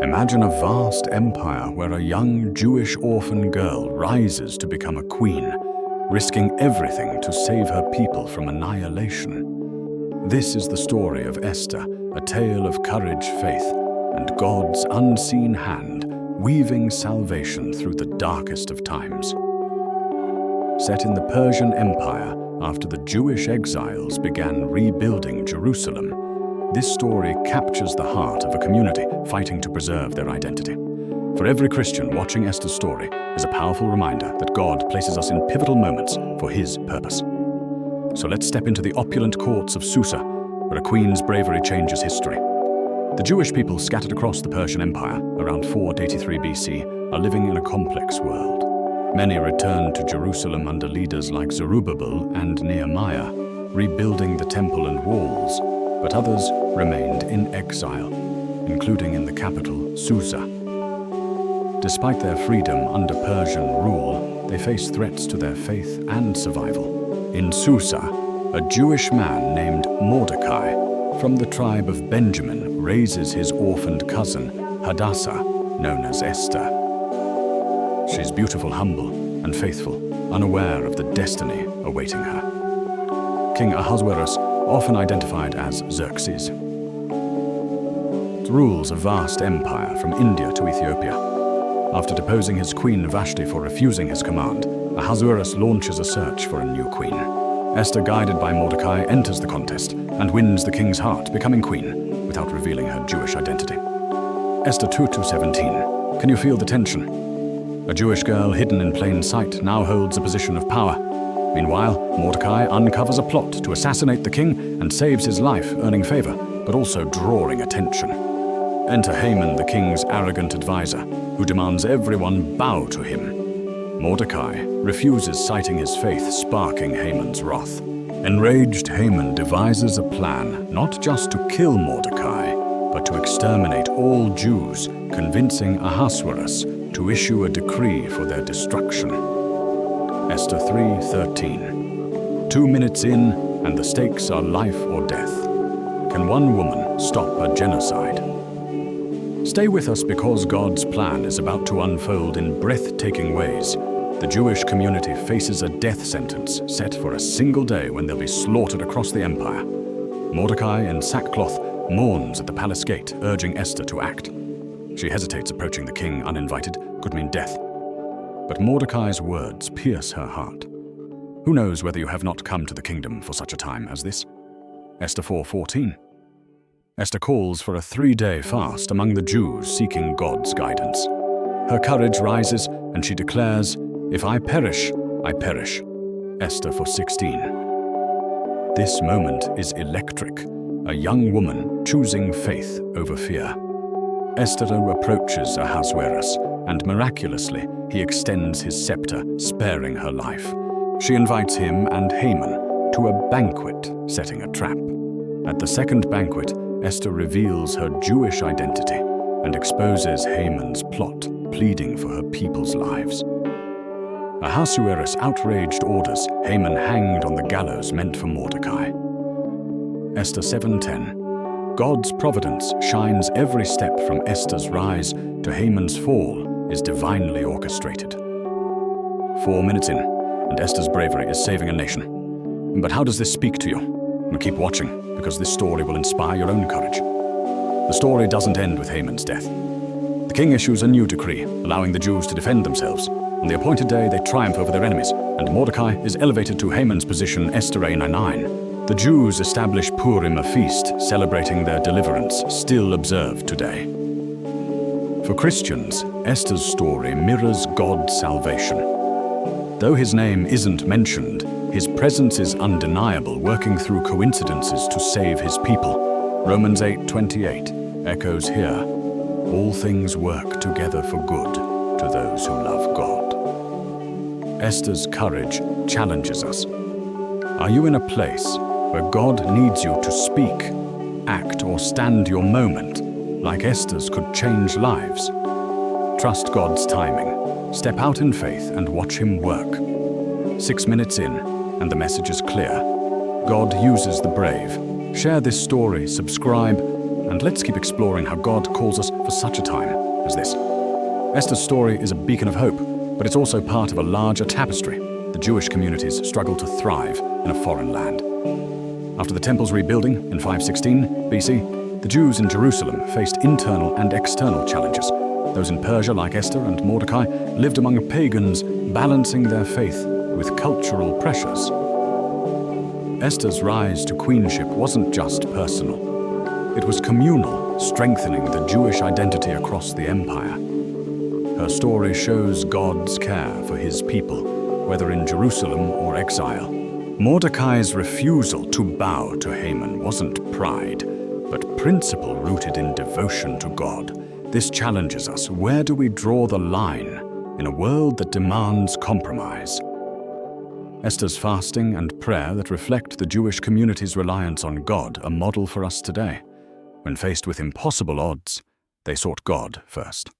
Imagine a vast empire where a young Jewish orphan girl rises to become a queen, risking everything to save her people from annihilation. This is the story of Esther, a tale of courage, faith, and God's unseen hand weaving salvation through the darkest of times. Set in the Persian Empire after the Jewish exiles began rebuilding Jerusalem, this story captures the heart of a community fighting to preserve their identity. For every Christian watching Esther's story is a powerful reminder that God places us in pivotal moments for His purpose. So let's step into the opulent courts of Susa, where a queen's bravery changes history. The Jewish people scattered across the Persian Empire around 483 BC are living in a complex world. Many returned to Jerusalem under leaders like Zerubbabel and Nehemiah, rebuilding the temple and walls, but others remained in exile, including in the capital, Susa. Despite their freedom under Persian rule, they faced threats to their faith and survival. In Susa, a Jewish man named Mordecai from the tribe of Benjamin raises his orphaned cousin, Hadassah, known as Esther. She's beautiful, humble, and faithful, unaware of the destiny awaiting her. King Ahasuerus, often identified as Xerxes, rules a vast empire from India to Ethiopia. After deposing his queen Vashti for refusing his command, Ahasuerus launches a search for a new queen. Esther, guided by Mordecai, enters the contest and wins the king's heart, becoming queen without revealing her Jewish identity. Esther 2:17. Can you feel the tension? A Jewish girl hidden in plain sight now holds a position of power. Meanwhile, Mordecai uncovers a plot to assassinate the king and saves his life, earning favor, but also drawing attention. Enter Haman, the king's arrogant advisor, who demands everyone bow to him. Mordecai refuses, citing his faith, sparking Haman's wrath. Enraged, Haman devises a plan not just to kill Mordecai, but to exterminate all Jews, convincing Ahasuerus to issue a decree for their destruction. Esther 3:13. 2 minutes in, and the stakes are life or death. Can one woman stop a genocide? Stay with us because God's plan is about to unfold in breathtaking ways. The Jewish community faces a death sentence set for a single day when they'll be slaughtered across the empire. Mordecai, in sackcloth, mourns at the palace gate, urging Esther to act. She hesitates. Approaching the king uninvited could mean death. But Mordecai's words pierce her heart. Who knows whether you have not come to the kingdom for such a time as this? Esther 4:14. Esther calls for a 3-day fast among the Jews seeking God's guidance. Her courage rises and she declares, "If I perish, I perish." Esther 4:16. This moment is electric, a young woman choosing faith over fear. Esther approaches Ahasuerus, and miraculously he extends his scepter, sparing her life. She invites him and Haman to a banquet, setting a trap. At the second banquet, Esther reveals her Jewish identity and exposes Haman's plot, pleading for her people's lives. Ahasuerus, outraged, orders Haman hanged on the gallows meant for Mordecai. Esther 7:10. God's providence shines every step from Esther's rise to Haman's fall is divinely orchestrated. 4 minutes in, and Esther's bravery is saving a nation. But how does this speak to you? Well, keep watching, because this story will inspire your own courage. The story doesn't end with Haman's death. The king issues a new decree, allowing the Jews to defend themselves. On the appointed day, they triumph over their enemies, and Mordecai is elevated to Haman's position, Esther 9:9. The Jews establish Purim, a feast celebrating their deliverance, still observed today. For Christians, Esther's story mirrors God's salvation. Though his name isn't mentioned, his presence is undeniable, working through coincidences to save his people. Romans 8:28 echoes here, "All things work together for good to those who love God." Esther's courage challenges us. Are you in a place where God needs you to speak, act, or stand your moment, like Esther's could change lives? Trust God's timing. Step out in faith and watch Him work. 6 minutes in, and the message is clear. God uses the brave. Share this story, subscribe, and let's keep exploring how God calls us for such a time as this. Esther's story is a beacon of hope, but it's also part of a larger tapestry. The Jewish communities struggle to thrive in a foreign land. After the temple's rebuilding in 516 BC, the Jews in Jerusalem faced internal and external challenges. Those in Persia, like Esther and Mordecai, lived among pagans, balancing their faith with cultural pressures. Esther's rise to queenship wasn't just personal. It was communal, strengthening the Jewish identity across the empire. Her story shows God's care for his people, whether in Jerusalem or exile. Mordecai's refusal to bow to Haman wasn't pride, but principle rooted in devotion to God. This challenges us. Where do we draw the line in a world that demands compromise? Esther's fasting and prayer that reflect the Jewish community's reliance on God are a model for us today. When faced with impossible odds, they sought God first.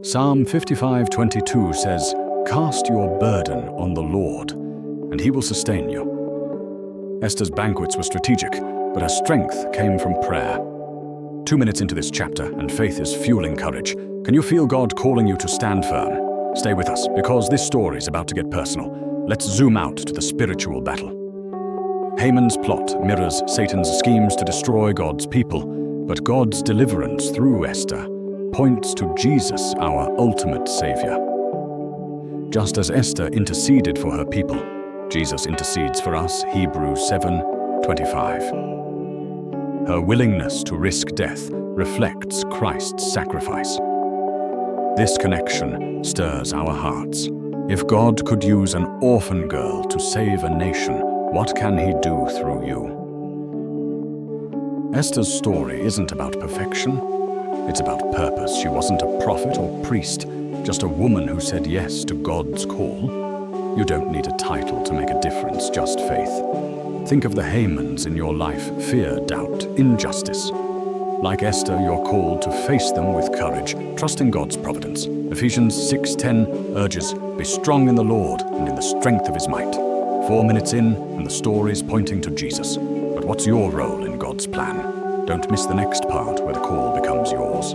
Psalm 55:22 says, "Cast your burden on the Lord, and he will sustain you." Esther's banquets were strategic, but her strength came from prayer. 2 minutes into this chapter, and faith is fueling courage. Can you feel God calling you to stand firm? Stay with us, because this story is about to get personal. Let's zoom out to the spiritual battle. Haman's plot mirrors Satan's schemes to destroy God's people, but God's deliverance through Esther points to Jesus, our ultimate Savior. Just as Esther interceded for her people, Jesus intercedes for us, Hebrews 7:25. Her willingness to risk death reflects Christ's sacrifice. This connection stirs our hearts. If God could use an orphan girl to save a nation, what can he do through you? Esther's story isn't about perfection. It's about purpose. She wasn't a prophet or priest, just a woman who said yes to God's call. You don't need a title to make a difference, just faith. Think of the Hamans in your life: fear, doubt, injustice. Like Esther, you're called to face them with courage, trusting God's providence. Ephesians 6:10 urges, "Be strong in the Lord and in the strength of his might." 4 minutes in, and the story's pointing to Jesus. But what's your role in God's plan? Don't miss the next part where the call becomes yours.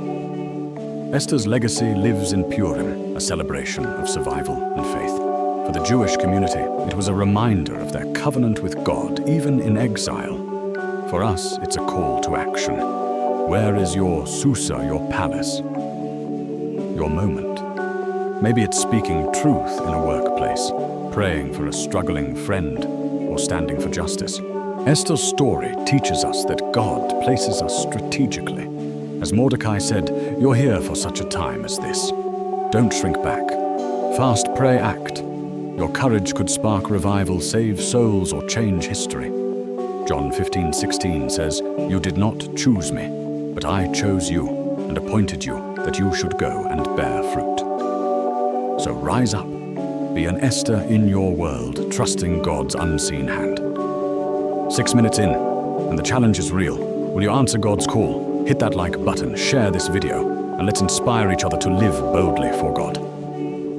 Esther's legacy lives in Purim, a celebration of survival and faith. For the Jewish community, it was a reminder of their covenant with God, even in exile. For us, it's a call to action. Where is your Susa, your palace, your moment? Maybe it's speaking truth in a workplace, praying for a struggling friend, or standing for justice. Esther's story teaches us that God places us strategically. As Mordecai said, "You're here for such a time as this." Don't shrink back. Fast, pray, act. Your courage could spark revival, save souls, or change history. John 15:16 says, "You did not choose me, but I chose you and appointed you that you should go and bear fruit." So rise up. Be an Esther in your world, trusting God's unseen hand. 6 minutes in, and the challenge is real. Will you answer God's call? Hit that like button, share this video, and let's inspire each other to live boldly for God.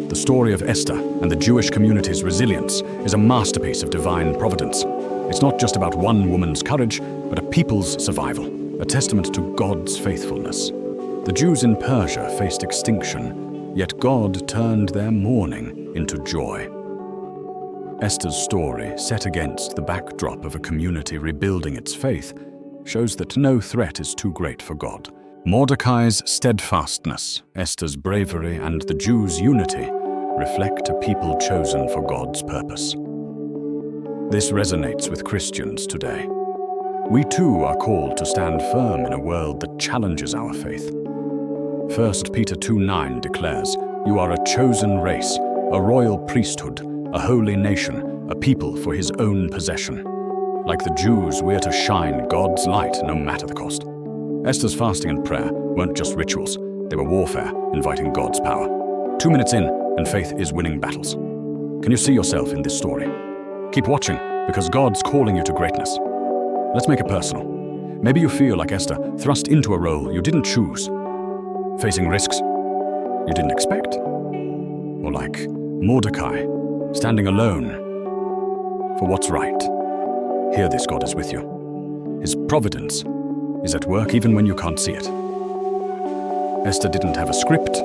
The story of Esther and the Jewish community's resilience is a masterpiece of divine providence. It's not just about one woman's courage, but a people's survival, a testament to God's faithfulness. The Jews in Persia faced extinction, yet God turned their mourning into joy. Esther's story, set against the backdrop of a community rebuilding its faith, shows that no threat is too great for God. Mordecai's steadfastness, Esther's bravery, and the Jews' unity reflect a people chosen for God's purpose. This resonates with Christians today. We too are called to stand firm in a world that challenges our faith. 1 Peter 2:9 declares, "You are a chosen race, a royal priesthood, a holy nation, a people for his own possession." Like the Jews, we're to shine God's light no matter the cost. Esther's fasting and prayer weren't just rituals, they were warfare, inviting God's power. 2 minutes in, and faith is winning battles. Can you see yourself in this story? Keep watching, because God's calling you to greatness. Let's make it personal. Maybe you feel like Esther, thrust into a role you didn't choose, facing risks you didn't expect. Or like Mordecai, standing alone for what's right. Hear this: God is with you. His providence is at work even when you can't see it. Esther didn't have a script,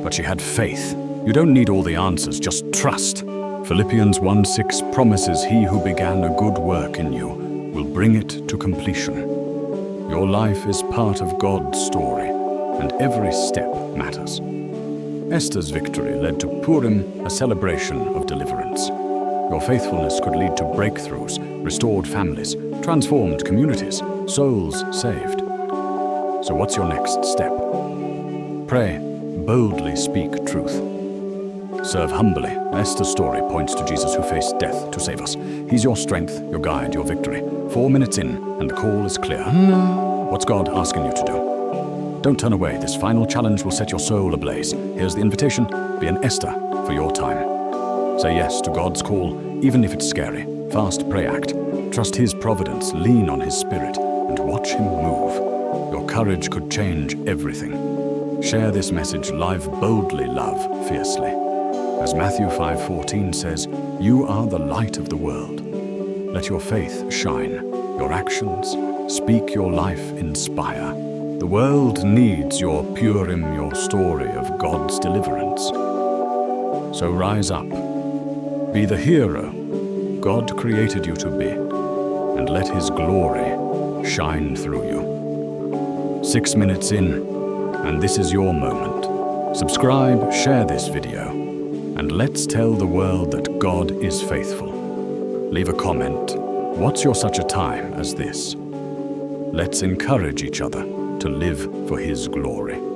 but she had faith. You don't need all the answers, just trust. Philippians 1:6 promises he who began a good work in you will bring it to completion. Your life is part of God's story, and every step matters. Esther's victory led to Purim, a celebration of deliverance. Your faithfulness could lead to breakthroughs, restored families, transformed communities, souls saved. So what's your next step? Pray, boldly speak truth. Serve humbly. Esther's story points to Jesus who faced death to save us. He's your strength, your guide, your victory. 4 minutes in, and the call is clear. What's God asking you to do? Don't turn away. This final challenge will set your soul ablaze. Here's the invitation. Be an Esther for your time. Say yes to God's call, even if it's scary. Fast, pray, act. Trust His providence, lean on His Spirit, and watch Him move. Your courage could change everything. Share this message live boldly, love fiercely. As Matthew 5:14 says, you are the light of the world. Let your faith shine, your actions speak, your life inspire. The world needs your Purim, your story of God's deliverance. So rise up, be the hero God created you to be, and let His glory shine through you. 6 minutes in, and this is your moment. Subscribe, share this video, and let's tell the world that God is faithful. Leave a comment. What's your such a time as this? Let's encourage each other to live for His glory.